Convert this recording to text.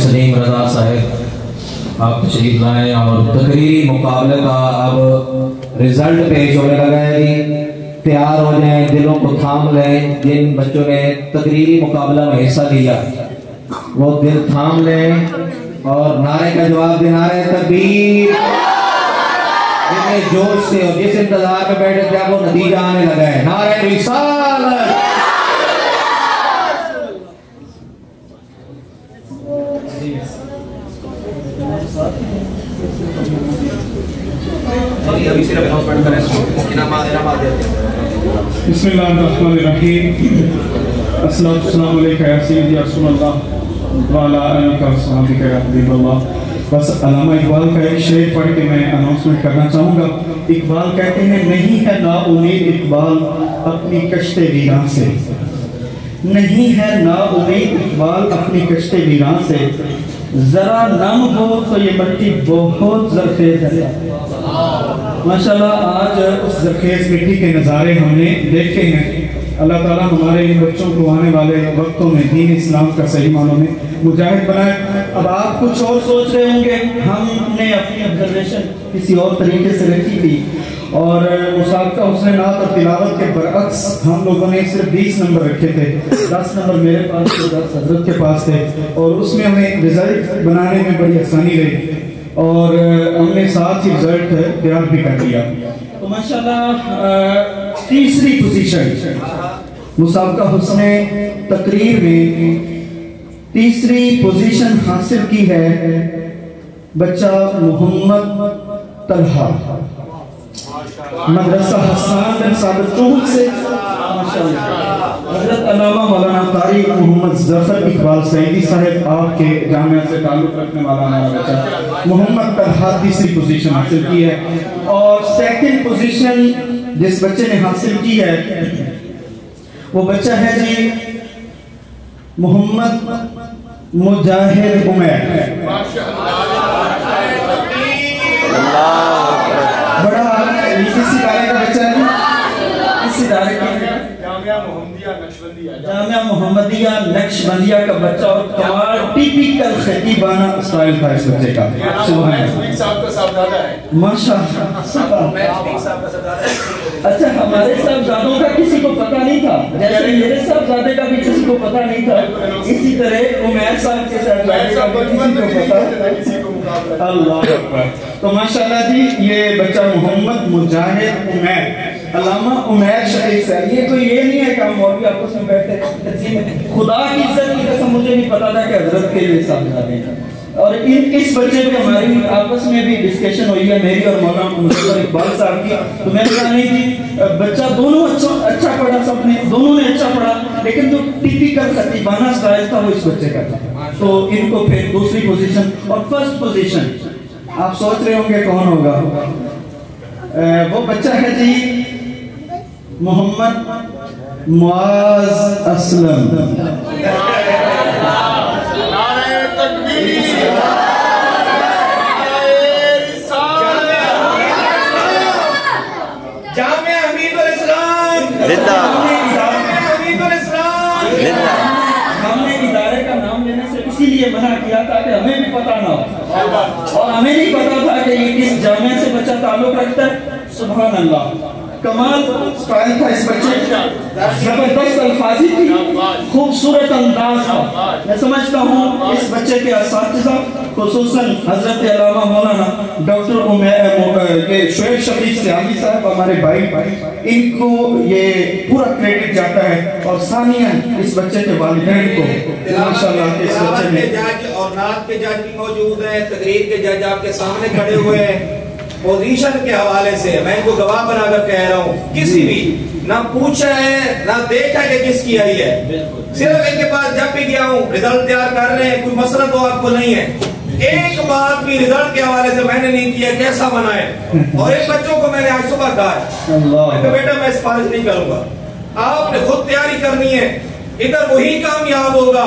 سلیم رضا صاحب آپ تشریف لائیں اور تقریری مقابلے کا اب رزلٹ پیش ہونے لگا ہے جی. تیار ہو جائیں, دلوں کو تھام لیں. جن بچوں نے تقریری مقابلہ میں حصہ لیا وہ دل تھام لیں اور نعرے کا جواب دیں. نعرے تکبیر. اتنے جوش سے اور جس انتظار میں بیٹھے تھے وہ نتیجہ آنے لگا ہے. نعرے رسالت. بسم اللہ الرحمن الرحیم. السلام علیکم یا سیدی رسول اللہ وعلی آلہ و صحبہ یا حبیب اللہ. بس علامہ اقبال کا ایک شعر پڑھ کے میں اناؤنسمنٹ کرنا چاہوں گا. اقبال کہتے ہیں نہیں ہے نا امید اقبال اپنی کشت ویران سے. نہیں ہے نا امید اقبال اپنی کشت ویران سے. ذرا نم ہو تو یہ مٹی بہت زرخیز ہے. ماشاءاللہ آج اس زرخیز مٹی کے نظارے ہم نے دیکھے ہیں. اللہ تعالیٰ ہمارے ان بچوں کو آنے والے وقتوں میں دین اسلام کا صحیح معنوں میں مجاہد بنائے. اب آپ کچھ اور سوچ رہے ہوں گے, ہم نے اپنی آبزرویشن کسی اور طریقے سے رکھی تھی اور مسابقہ حسن نعت اور تلاوت کے برعکس ہم لوگوں نے صرف 20 نمبر رکھے تھے. 10 نمبر میرے پاس تھے, 10 حضرت کے پاس تھے اور اس میں ہمیں رزلٹ بنانے میں بڑی آسانی رہی اور ہم نے ساتھ ہی رزلٹ تیار بھی کر دیا. تو ماشاءاللہ تیسری پوزیشن مسابقہ حسن تقریر میں تیسری پوزیشن حاصل کی ہے بچہ محمد طلحہ مدرسہ حسان بن ثابت چوک سے. حضرت علامہ مولانا قاری محمد ظفر اقبال سعیدی صاحب آپ کے جامعہ سے تعلق رکھنے والا ہمارا بچہ محمد طلحہ تیسری پوزیشن حاصل کی ہے. اور سیکنڈ پوزیشن جس بچے نے حاصل کی ہے وہ بچہ ہے جی محمد مجاہد عمیر. بڑا کسی ادارے کا بچہ ہے, کس ادارے کا؟ جامعہ محمدیہ نقشبندیہ کا بچہ اور کمال ٹیپیکل خطیبانہ اسٹائل تھا اس بچے کا. اچھا ہمارے صاحبزادوں کا کسی کو پتہ نہیں تھا, جیسے میرے صاحبزادے کا بھی کسی کو پتہ نہیں تھا, اسی طرح عمیر صاحب کے صاحبزادے کا بھی کسی کو پتہ. اللہ اکبر. تو ماشاءاللہ جی یہ بچہ محمد مجاہد عمیر علامہ عمیر شریف سے. یہ کوئی یہ نہیں ہے کہ ہم اور بھی آپس میں بیٹھے خدا کی عزت کی قسم مجھے نہیں پتا تھا کہ حضرت کے لیے صاحبزادے ہیں. اور اس بچے پہ ہماری آپس میں بھی ڈسکشن ہوئی ہے میری اور مولانا مظفر اقبال صاحب کی. تو میں نے کہا نہیں جی بچہ دونوں اچھا پڑھا, سب نے دونوں نے اچھا پڑھا, لیکن جو ٹیپیکل خطیبانہ سٹائل تھا وہ اس بچے کا تھا. تو ان کو پھر دوسری پوزیشن اور فرسٹ پوزیشن آپ سوچ رہے ہوں گے کون ہوگا. وہ بچہ ہے جی محمد معاذ اسلم. جامعہ حمید الاسلام زندہ. ہم نے ادارے کا نام لینے سے اسی لیے منع کیا تھا کہ ہمیں بھی پتہ نہ ہو اور ہمیں نہیں پتا تھا کہ یہ کس جامعہ سے بچہ تعلق رکھتا ہے. سبحان اللہ, کمال سٹائل تھا اس بچے کا, زبردست الفاظی تھی, خوبصورت انداز تھا. میں سمجھتا ہوں اس بچے کے اساتذہ خصوصاً حضرت علامہ مولانا ڈاکٹر شعیب شفیق سیاحی صاحب ہمارے بھائی, ان کو یہ پورا کریڈٹ جاتا ہے. اور ثانیاً اس بچے کے والدین کو ماشاءاللہ اس بچے میں جج اور نعت کے جج بھی موجود ہیں, تقریر کے جج آپ کے سامنے کھڑے ہوئے ہیں. پوزیشن کے حوالے سے میں ان کو گواہ بنا کر کہہ رہا ہوں, کسی بھی نہ پوچھا ہے نہ دیکھا کہ کس کی آئی ہے, صرف ان کے پاس جب بھی گیا ہوں رزلٹ تیار کر رہے ہیں, کوئی مسئلہ تو آپ کو نہیں ہے. ایک بات بھی رزلٹ کے حوالے سے میں نے نہیں کیا کیسا بنا ہے. اور ایک بچوں کو میں نے آج صبح کہا ہے بیٹا میں سفارش نہیں کروں گا, آپ نے خود تیاری کرنی ہے. ادھر وہی کامیاب ہوگا